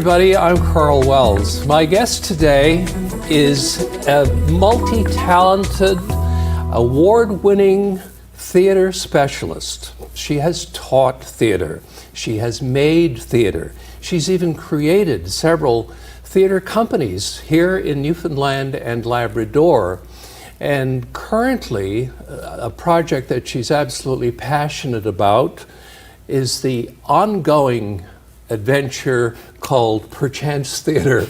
everybody, I'm Karl Wells. My guest today is a multi-talented, award-winning theater specialist. She has taught theater. She has made theater. She's even created several theater companies here in Newfoundland and Labrador. And currently, a project that she's absolutely passionate about is the ongoing adventure called Perchance Theatre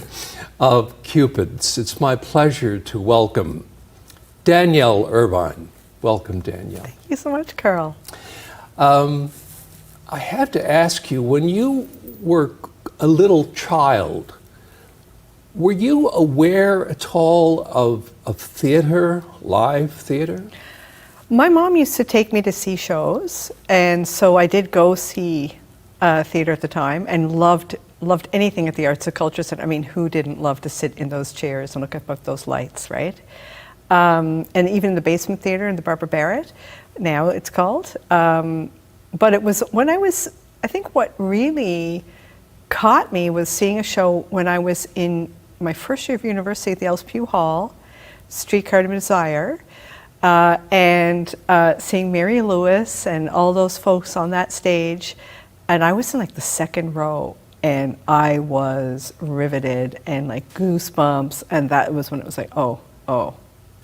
of Cupids. It's my pleasure to welcome Danielle Irvine. Welcome, Danielle. Thank you so much, Karl. I have to ask you, when you were a little child, were you aware at all of theater, live theater? My mom used to take me to see shows, and so I did go see theater at the time and loved anything at the Arts and Culture Center. I mean, who didn't love to sit in those chairs and look up at those lights, right? And even the basement theater in the Barbara Barrett, now it's called. But it was when I think what really caught me was seeing a show when I was in my first year of university at the Elspeth Hall, Streetcar to Desire, and seeing Mary Lewis and all those folks on that stage. And I was in like the second row, and I was riveted and like goosebumps. And that was when it was like, oh,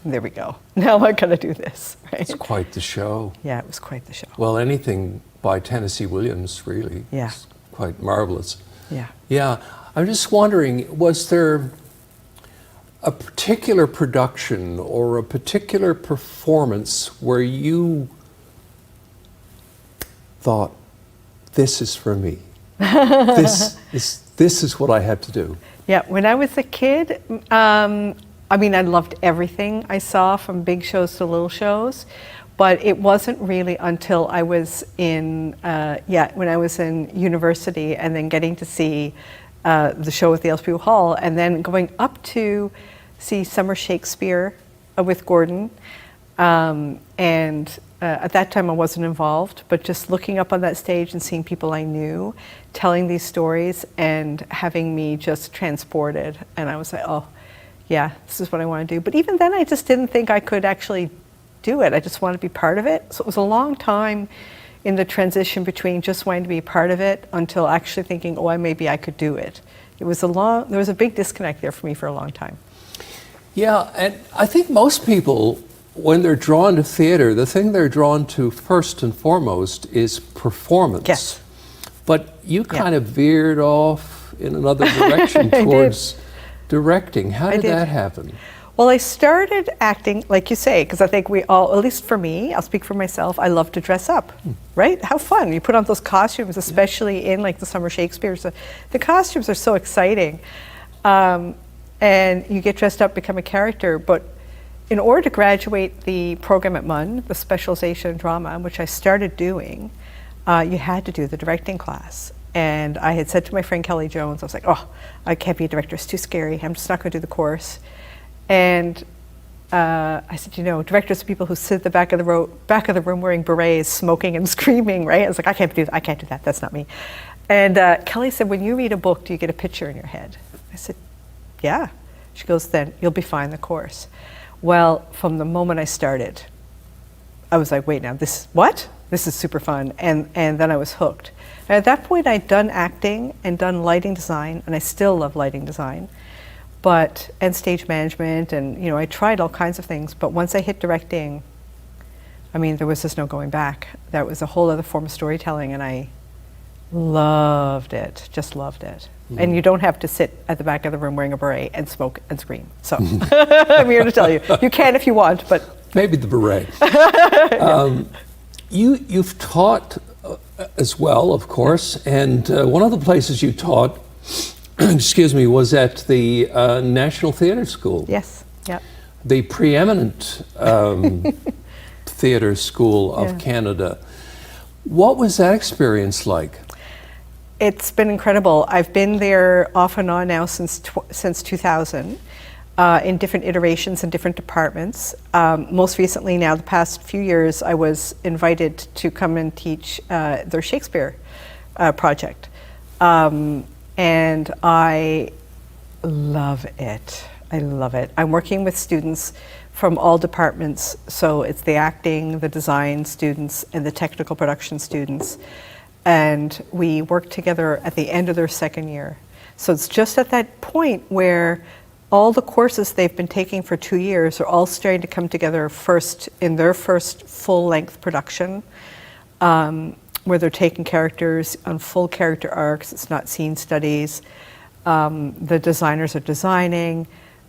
there we go. Now I gotta do this, right? It's quite the show. Yeah, it was quite the show. Well, anything by Tennessee Williams, really. Yeah. It's quite marvelous. Yeah. Yeah. I'm just wondering, was there a particular production or a particular performance where you thought, this is for me? This is what I have to do? Yeah, when I was a kid, I mean, I loved everything I saw, from big shows to little shows, but it wasn't really until I was in, when I was in university and then getting to see the show at the Elspeth Hall, and then going up to see Summer Shakespeare with Gordon. At that time I wasn't involved, but just looking up on that stage and seeing people I knew telling these stories and having me just transported. And I was like, oh, yeah, this is what I want to do. But even then I just didn't think I could actually do it. I just wanted to be part of it. So it was a long time in the transition between just wanting to be part of it until actually thinking, oh, maybe I could do it. There was a big disconnect there for me for a long time. Yeah, and I think most people, when they're drawn to theater, the thing they're drawn to first and foremost is performance. Yes. But you kind of veered off in another direction towards directing. How did that happen? Well, I started acting, like you say, because I think we all, at least for me, I'll speak for myself, I love to dress up, right? How fun. You put on those costumes, especially in like the Summer Shakespeare's. The costumes are so exciting. And you get dressed up, become a character. But in order to graduate the program at MUN, the specialization in drama, which I started doing, you had to do the directing class. And I had said to my friend Kelly Jones, I was like, oh, I can't be a director, it's too scary. I'm just not going to do the course. And I said, you know, directors are people who sit at the back of the room wearing berets, smoking and screaming, right? I was like, I can't do that, that's not me. And Kelly said, when you read a book, do you get a picture in your head? I said, yeah. She goes, then you'll be fine in the course. Well, from the moment I started, I was like, wait now, this is super fun. And then I was hooked. And at that point, I'd done acting and done lighting design, and I still love lighting design, and stage management, and I tried all kinds of things. But once I hit directing, I mean, there was just no going back. That was a whole other form of storytelling, and I loved it, just loved it. And you don't have to sit at the back of the room wearing a beret and smoke and scream. So I'm here to tell you, you can if you want, but maybe the beret. You've taught as well, of course, and one of the places you taught, excuse me, was at the National Theatre School. Yes. Yeah. The preeminent theatre school of Canada. What was that experience like? It's been incredible. I've been there off and on now since 2000. in different iterations in different departments. Most recently now, the past few years, I was invited to come and teach their Shakespeare project. and I love it. I love it. I'm working with students from all departments, so it's the acting, the design students, and the technical production students, and we work together at the end of their second year. So it's just at that point where all the courses they've been taking for 2 years are all starting to come together first in their first full-length production, where they're taking characters on full character arcs. It's not scene studies. The designers are designing.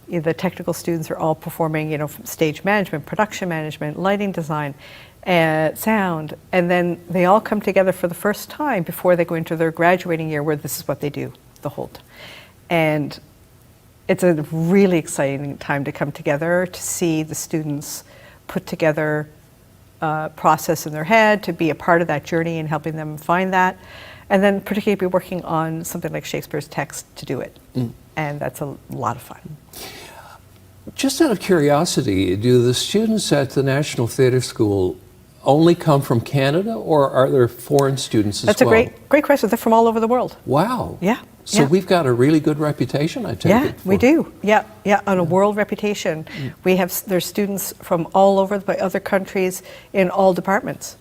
The technical students are all performing, from stage management, production management, lighting design, sound, and then they all come together for the first time before they go into their graduating year, where this is what they do the whole time. And it's a really exciting time to come together, to see the students put together a process in their head, to be a part of that journey and helping them find that, and then particularly be working on something like Shakespeare's text to do it. And that's a lot of fun. Just out of curiosity, do the students at the National Theatre School only come from Canada, or are there foreign students as well? That's a great question. They're from all over the world. Wow. Yeah. So we've got a really good reputation, I take it. Yeah, we do. Yeah, on a world reputation. There's students from all over, by other countries, in all departments.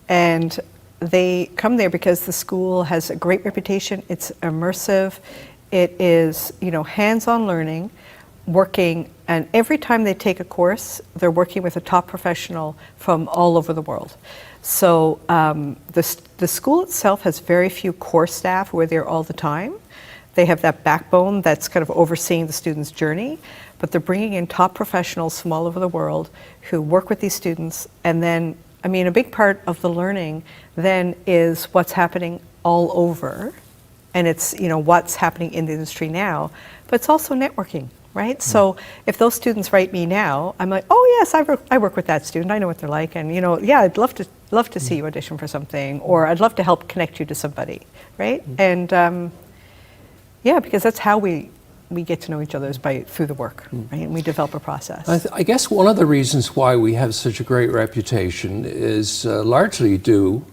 And they come there because the school has a great reputation. It's immersive. It is, hands-on learning, working, and every time they take a course, they're working with a top professional from all over the world. So the school itself has very few core staff who are there all the time. They have that backbone that's kind of overseeing the students' journey, but they're bringing in top professionals from all over the world who work with these students. And then, a big part of the learning then is what's happening all over, and it's, what's happening in the industry now, but it's also networking. Right? So if those students write me now, I'm like, oh yes, I work with that student. I know what they're like, and I'd love to see you audition for something, or I'd love to help connect you to somebody, right? And because that's how we get to know each other, is through the work, right? And we develop a process. I guess one of the reasons why we have such a great reputation is largely due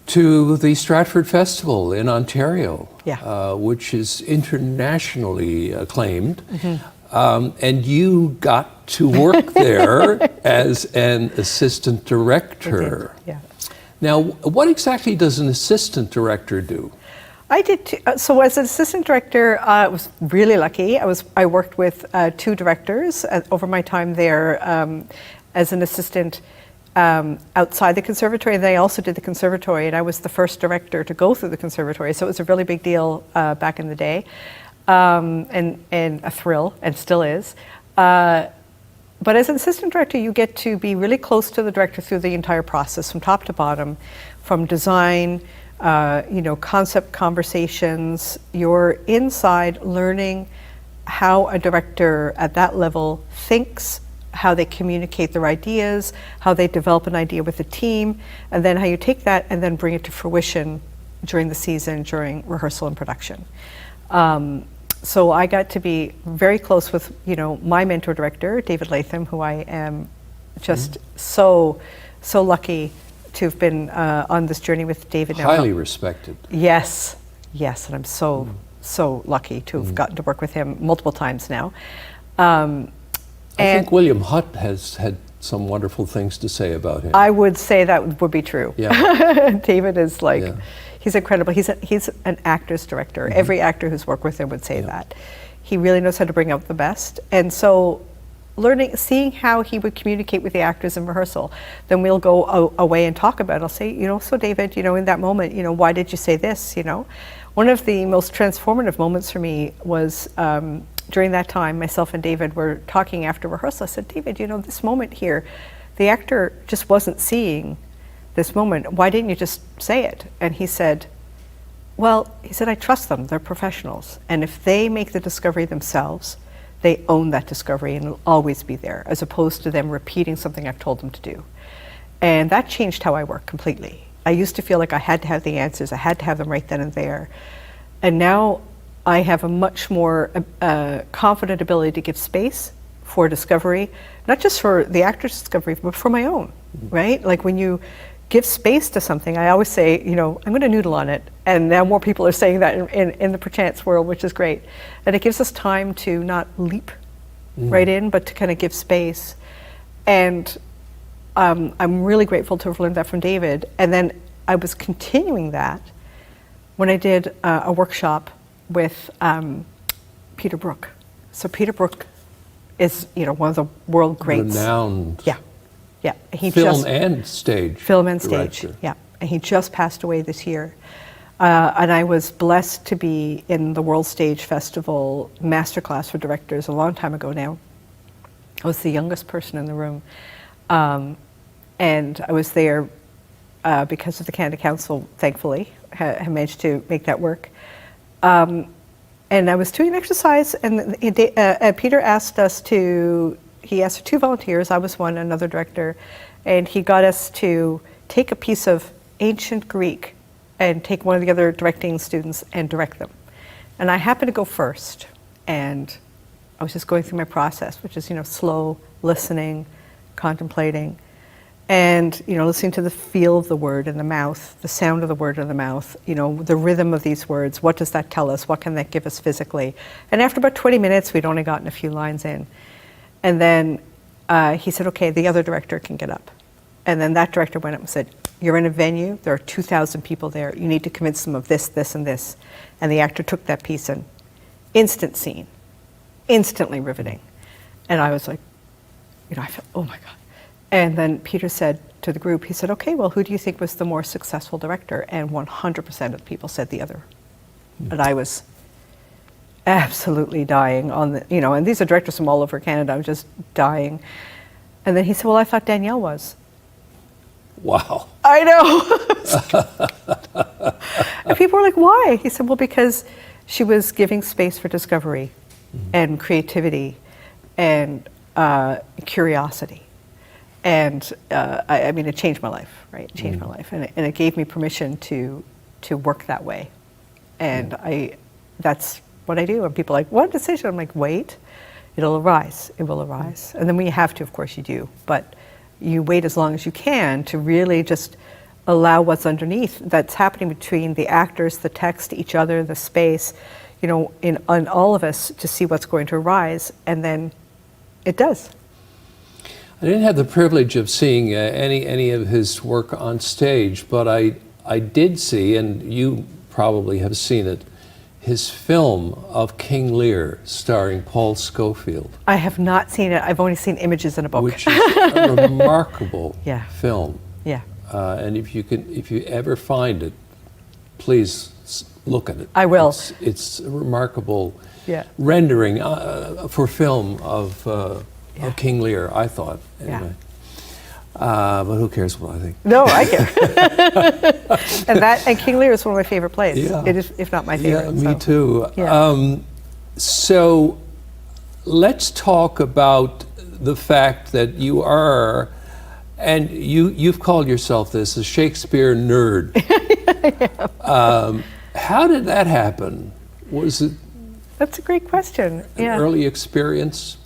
to the Stratford Festival in Ontario, which is internationally acclaimed. And you got to work there as an assistant director. Yeah. Now, what exactly does an assistant director do? I did too. So as an assistant director, I was really lucky. I worked with 2 directors over my time there as an assistant outside the conservatory. And then I also did the conservatory, and I was the first director to go through the conservatory. So it was a really big deal back in the day, and a thrill, and still is. But as an assistant director, you get to be really close to the director through the entire process, from top to bottom, from design, concept conversations. You're inside learning how a director at that level thinks, how they communicate their ideas, how they develop an idea with a team, and then how you take that and then bring it to fruition during the season, during rehearsal and production. So I got to be very close with, my mentor director, David Latham, who I am just so lucky to have been on this journey with David now. Highly respected. Yes, and I'm so lucky to have gotten to work with him multiple times now. I think William Hutt has had some wonderful things to say about him. I would say that would be true. Yeah. David is he's incredible. He's an actor's director. Every actor who's worked with him would say that. He really knows how to bring out the best. And so seeing how he would communicate with the actors in rehearsal, then we'll go away and talk about it. I'll say, so David, in that moment, why did you say this, One of the most transformative moments for me was during that time, myself and David were talking after rehearsal. I said, David, this moment here, the actor just wasn't seeing this moment. Why didn't you just say it? And he said, I trust them. They're professionals. And if they make the discovery themselves, they own that discovery and it'll always be there, as opposed to them repeating something I've told them to do. And that changed how I work completely. I used to feel like I had to have the answers. I had to have them right then and there. And now I have a much more confident ability to give space for discovery, not just for the actor's discovery, but for my own, right? Like when you give space to something. I always say, I'm going to noodle on it. And now more people are saying that in the Perchance world, which is great. And it gives us time to not leap right in, but to kind of give space. And I'm really grateful to have learned that from David. And then I was continuing that when I did a workshop with Peter Brook. So Peter Brook is, one of the world greats. Renowned. Yeah. He film and stage. Film and stage, director. yeah. And he just passed away this year. And I was blessed to be in the World Stage Festival Masterclass for Directors a long time ago now. I was the youngest person in the room. And I was there because of the Canada Council, thankfully, had managed to make that work. And I was doing an exercise, and Peter asked he asked for 2 volunteers, I was one, another director, and he got us to take a piece of ancient Greek and take one of the other directing students and direct them. And I happened to go first, and I was just going through my process, which is, slow listening, contemplating, and, listening to the feel of the word in the mouth, the sound of the word in the mouth, the rhythm of these words. What does that tell us? What can that give us physically? And after about 20 minutes, we'd only gotten a few lines in. And then he said, okay, the other director can get up. And then that director went up and said, you're in a venue, there are 2,000 people there, you need to convince them of this, this, and this. And the actor took that piece and instant scene, instantly riveting. And I was like, I felt, oh my God. And then Peter said to the group, he said, okay, well, who do you think was the more successful director? And 100% of the people said the other. And I was absolutely dying on the, and these are directors from all over Canada. I was just dying. And then he said, well, I thought Danielle was. Wow. I know. And people were like, why? He said, well, because she was giving space for discovery and creativity and curiosity. And I mean, it changed my life, right? It changed my life. And it gave me permission to work that way. And that's what I do. And people are like, what decision? I'm like, wait, it'll arise. It will arise. And then when you have to, of course you do. But you wait as long as you can to really just allow what's underneath that's happening between the actors, the text, each other, the space, in all of us, to see what's going to arise. And then it does. I didn't have the privilege of seeing any of his work on stage, but I did see, and you probably have seen it, his film of King Lear, starring Paul Scofield. I have not seen it. I've only seen images in a book. Which is a remarkable film. Yeah. And if you ever find it, please look at it. I will. It's a remarkable rendering for film of King Lear, I thought. Anyway. But who cares what I think? No, I care. and King Lear is one of my favorite plays. Yeah. It is, if not my favorite. Yeah, me too. Yeah. So let's talk about the fact that you are, and you've called yourself this, a Shakespeare nerd. How did that happen? Was it? That's a great question. An early experience?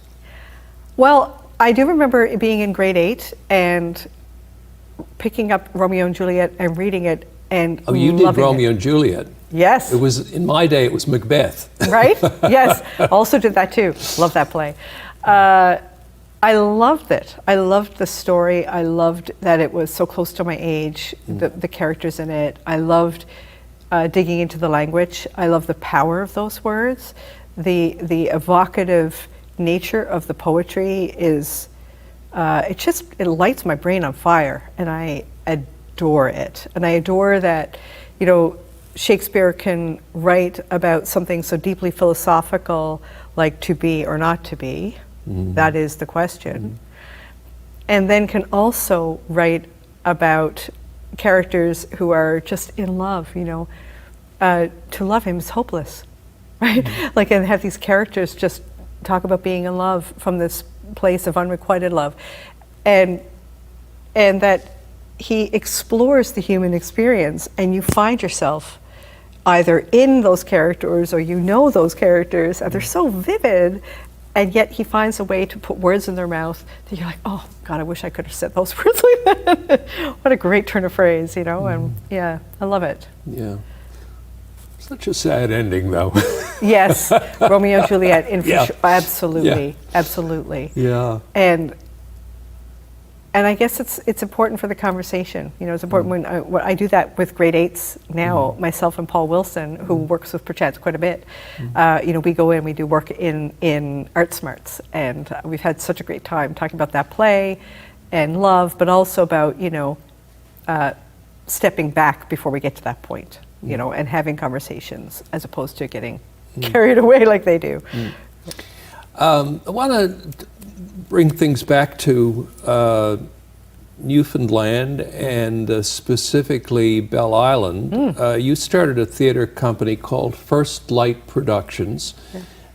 Well, I do remember being in grade 8 and picking up Romeo and Juliet and reading it and Oh, you did Romeo and Juliet. Yes. It was, in my day, it was Macbeth. Right? Yes. Also did that too. Love that play. I loved it. I loved the story. I loved that it was so close to my age, the characters in it. I loved digging into the language. I love the power of those words. The evocative nature of the poetry is, it lights my brain on fire, and I adore it. And I adore that, Shakespeare can write about something so deeply philosophical like to be or not to be. That is the question. And then can also write about characters who are just in love, to love him is hopeless, right? And have these characters just talk about being in love from this place of unrequited love. And that he explores the human experience, and you find yourself either in those characters or those characters, and they're so vivid, and yet he finds a way to put words in their mouth that you're like, oh God, I wish I could have said those words like that. What a great turn of phrase, you know, and yeah, I love it. Yeah. Such a sad ending, though. Yes, Romeo and Juliet, Yeah. absolutely, Yeah. absolutely. Yeah. And I guess it's important for the conversation. You know, it's important when I do that with grade 8s now, myself and Paul Wilson, who works with Perchance quite a bit. You know, we go in, we do work in Art Smarts, and we've had such a great time talking about that play and love, but also about, you know, stepping back before we get to that point, you know, and having conversations as opposed to getting carried away like they do. I want to bring things back to Newfoundland and specifically Belle Island. You started a theater company called First Light Productions,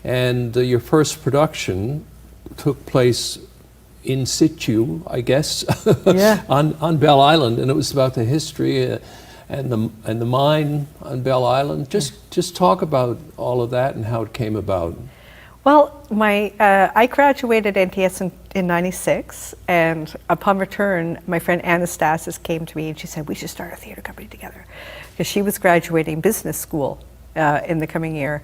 and your first production took place in situ, I guess, on Belle Island, and it was about the history and the mine on Belle Island. Just talk about all of that and how it came about. Well, I graduated NTS in '96, and upon return, my friend Anastasis came to me and she said, we should start a theater company together. Because she was graduating business school in the coming year,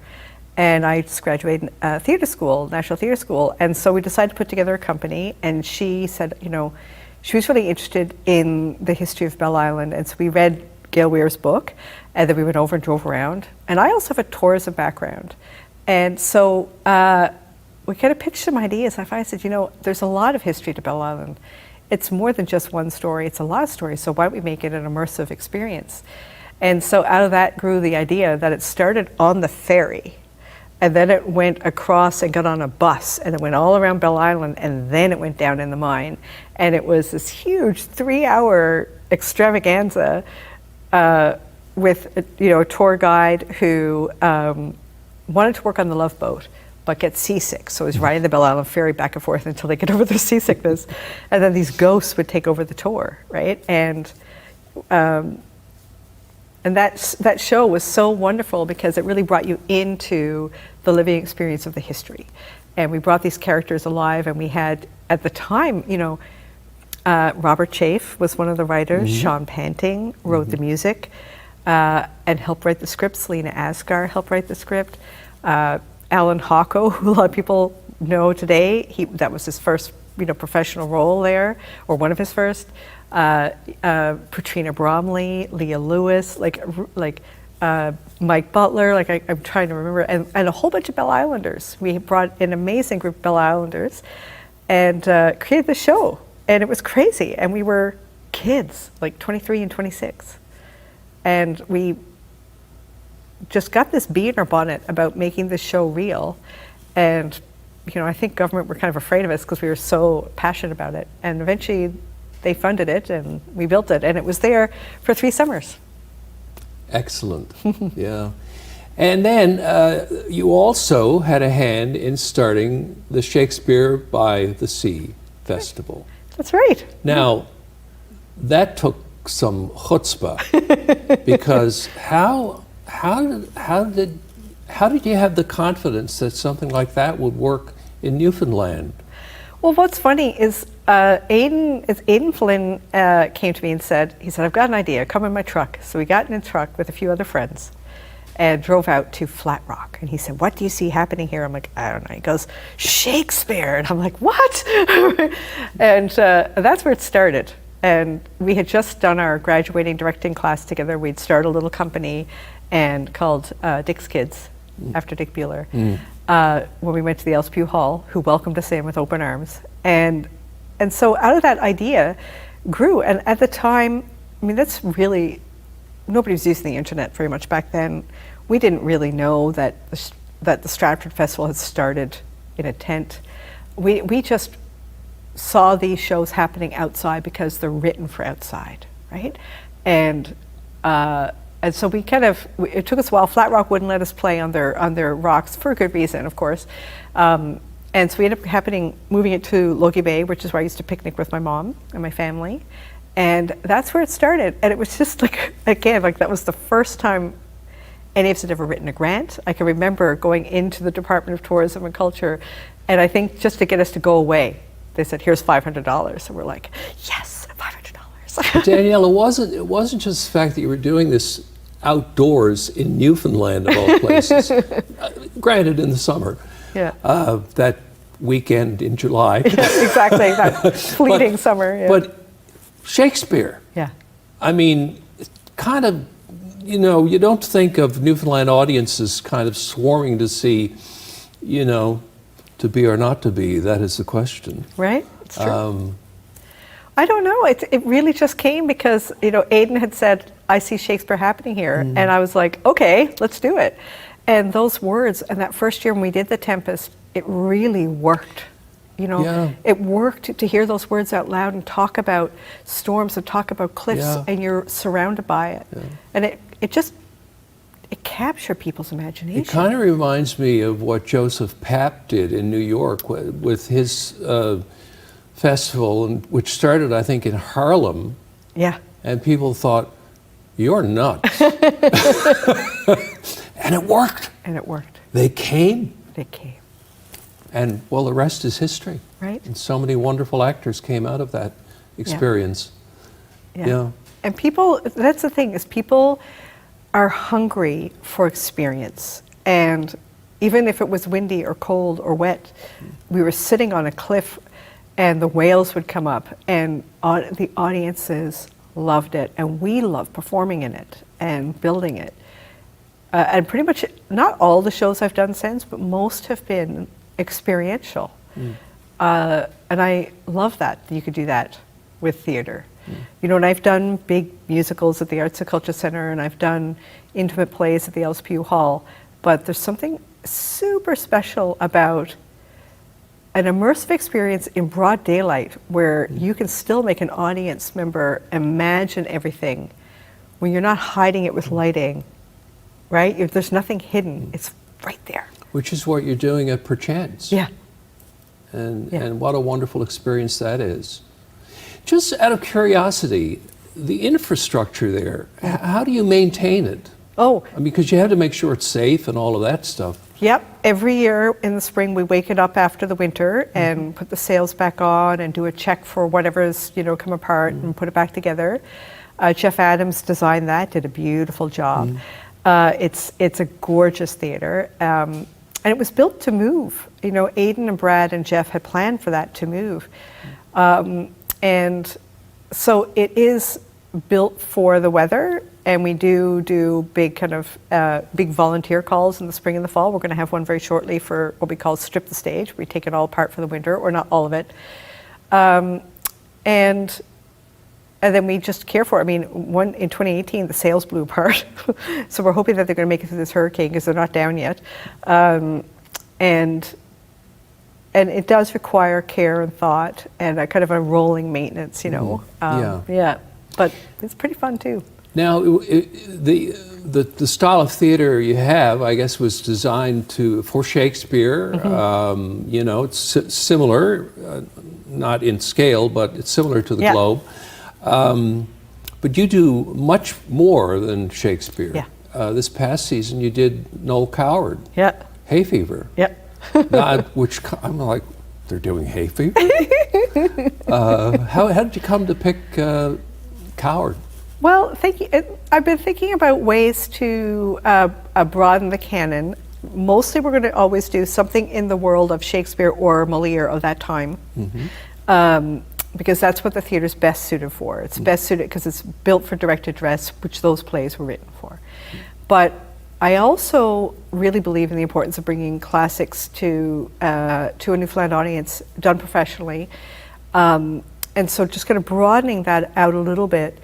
and I just graduated theater school, National Theater School, and so we decided to put together a company, and she said, you know, she was really interested in the history of Belle Island, and so we read Gail Weir's book, and then we went over and drove around. And I also have a tourism background. And so we kind of pitched some ideas. I said, you know, there's a lot of history to Belle Island. It's more than just one story, it's a lot of stories, so why don't we make it an immersive experience? And so out of that grew the idea that it started on the ferry, and then it went across and got on a bus, and it went all around Belle Island, and then it went down in the mine. And it was this huge 3-hour extravaganza with, you know, a tour guide who wanted to work on the Love Boat, but gets seasick. So he's riding the Belle Island ferry back and forth until they get over their seasickness. And then these ghosts would take over the tour, right? And that show was so wonderful because it really brought you into the living experience of the history. And we brought these characters alive, and we had, at the time, you know, Robert Chafe was one of the writers, Sean Panting wrote the music, and helped write the script. Selena Asgar helped write the script. Alan Hocko, who a lot of people know today, that was his first, you know, professional role there, or one of his first. Patrina Bromley, Leah Lewis, like Mike Butler, I'm trying to remember, and a whole bunch of Belle Islanders. We brought an amazing group of Belle Islanders and created the show, and it was crazy. And we were kids, like 23 and 26. And we just got this bee in our bonnet about making this show real. And, you know, I think government were kind of afraid of us because we were so passionate about it. And eventually they funded it and we built it, and it was there for 3 summers. Excellent. Yeah. And then you also had a hand in starting the Shakespeare by the Sea Festival. That's right. Now, that took some chutzpah, because how did you have the confidence that something like that would work in Newfoundland? Well, what's funny is Aidan Flynn came to me and said, I've got an idea, come in my truck. So we got in a truck with a few other friends and drove out to Flat Rock. And he said, what do you see happening here? I'm like, I don't know. He goes, Shakespeare. And I'm like, what? And that's where it started. And we had just done our graduating directing class together. We'd started a little company and called Dick's Kids, after Dick Bueller, when we went to the Elspew Hall, who welcomed us in with open arms. And so out of that idea grew. And at the time, I mean, that's really, nobody was using the internet very much back then. We didn't really know that the Stratford Festival had started in a tent. We just saw these shows happening outside because they're written for outside, right? And so we kind of, it took us a while. Flat Rock wouldn't let us play on their rocks for a good reason, of course. And so we ended up moving it to Logie Bay, which is where I used to picnic with my mom and my family. And that's where it started. And it was just like, again, like that was the first time any of us had ever written a grant. I can remember going into the Department of Tourism and Culture And I think just to get us to go away, they said, here's $500. And we're like, yes, $500. Danielle, it wasn't just the fact that you were doing this outdoors in Newfoundland of all places. Granted, in the summer. Yeah. That weekend in July. Exactly. That fleeting summer. Yeah. But Shakespeare. Yeah. I mean, kind of, you know, you don't think of Newfoundland audiences kind of swarming to see, you know, to be or not to be. That is the question. Right. It's true. I don't know. It really just came because, you know, Aidan had said, I see Shakespeare happening here. And I was like, okay, let's do it. And those words, and that first year when we did The Tempest, it really worked. You know, it worked to hear those words out loud and talk about storms and talk about cliffs, and you're surrounded by it. And it captured people's imagination. It kind of reminds me of what Joseph Papp did in New York with his festival, which started, I think, in Harlem. Yeah. And people thought, you're nuts. And it worked. And it worked. They came. They came. And, well, the rest is history. Right. And so many wonderful actors came out of that experience. Yeah. And people, that's the thing, is people are hungry for experience. And even if it was windy or cold or wet, we were sitting on a cliff and the whales would come up and the audiences loved it. And we loved performing in it and building it. And pretty much, not all the shows I've done since, but most have been experiential. And I love that you could do that with theater. You know, and I've done big musicals at the Arts and Culture Center, and I've done intimate plays at the LSPU Hall, but there's something super special about an immersive experience in broad daylight where you can still make an audience member imagine everything when you're not hiding it with lighting, right? There's nothing hidden, it's right there. Which is what you're doing at Perchance. Yeah. And what a wonderful experience that is. Just out of curiosity, the infrastructure there, how do you maintain it? Oh. I mean, because you have to make sure it's safe and all of that stuff. Yep. Every year in the spring, we wake it up after the winter and put the sails back on and do a check for whatever's, you know, come apart and put it back together. Jeff Adams designed that, did a beautiful job. It's a gorgeous theater. And it was built to move. You know, Aidan and Brad and Jeff had planned for that to move. And so it is built for the weather, and we do big kind of big volunteer calls in the spring and the fall. We're going to have one very shortly for what we call Strip the Stage. We take it all apart for the winter, or not all of it. And then we just care for it. I mean, in 2018, the sails blew apart. So we're hoping that they're going to make it through this hurricane because they're not down yet. And it does require care and thought and a kind of a rolling maintenance, you know. Yeah, but it's pretty fun too. Now, the style of theater you have, I guess, was designed for Shakespeare. You know, it's similar, not in scale, but it's similar to the Globe. But you do much more than Shakespeare. Yeah. This past season, you did Noel Coward. Yeah. Hay Fever. Yeah. Which I'm like, they're doing Hay Fever? How did you come to pick Coward? Well, I've been thinking about ways to broaden the canon. Mostly we're going to always do something in the world of Shakespeare or Molière of that time. Because that's what the theater's best suited for. It's best suited because it's built for direct address, which those plays were written for. But I also really believe in the importance of bringing classics to a Newfoundland audience done professionally. And so just kind of broadening that out a little bit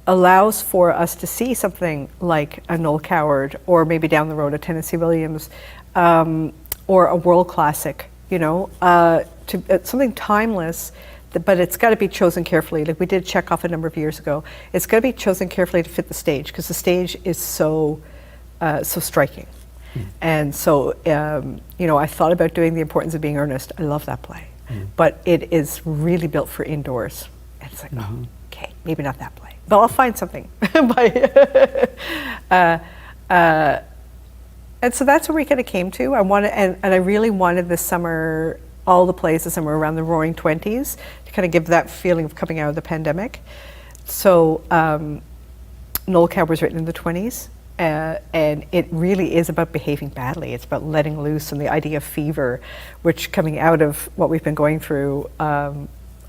allows for us to see something like a Noel Coward, or maybe down the road a Tennessee Williams, or a world classic, you know, something timeless. But it's got to be chosen carefully. Like we did Chekhov a number of years ago. It's got to be chosen carefully to fit the stage, because the stage is so striking. And so, you know, I thought about doing The Importance of Being Earnest. I love that play. But it is really built for indoors. And it's like, oh, okay, maybe not that play. But I'll find something. And so that's where we kind of came to. I wanted, and I really wanted this summer, all the plays this summer around the Roaring Twenties, to kind of give that feeling of coming out of the pandemic. So Noel Cow was written in the 20s, and it really is about behaving badly. It's about letting loose, and the idea of fever, which coming out of what we've been going through,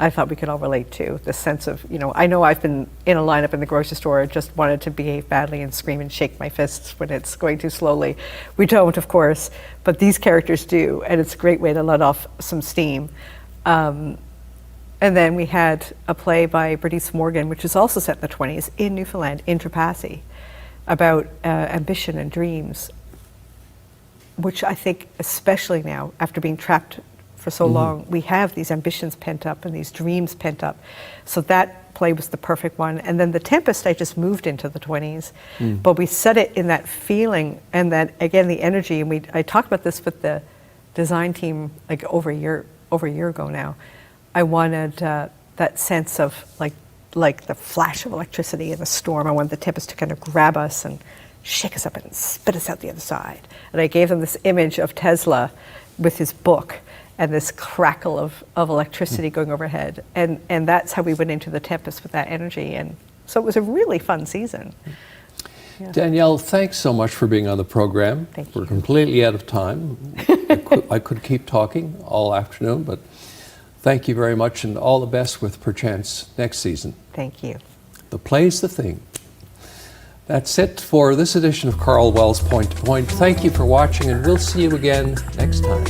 I thought we could all relate to. The sense of, I know I've been in a lineup in the grocery store, just wanted to behave badly and scream and shake my fists when it's going too slowly. We don't, of course, but these characters do, and it's a great way to let off some steam. And then we had a play by Bernice Morgan, which is also set in the 20s in Newfoundland, in Trepassey, about ambition and dreams, which I think, especially now, after being trapped for so long, we have these ambitions pent up and these dreams pent up. So that play was the perfect one. And then The Tempest, I just moved into the 20s, but we set it in that feeling and that, again, the energy. And I talked about this with the design team like over a year ago now. I wanted that sense of like the flash of electricity in the storm. I wanted the Tempest to kind of grab us and shake us up and spit us out the other side. And I gave them this image of Tesla with his book and this crackle of electricity going overhead. And that's how we went into The Tempest, with that energy. And so it was a really fun season. Yeah. Danielle, thanks so much for being on the program. Thank you. We're completely out of time. I could keep talking all afternoon, but thank you very much, and all the best with Perchance next season. Thank you. The play's the thing. That's it for this edition of Karl Wells Point to Point. Thank you for watching, and we'll see you again next time.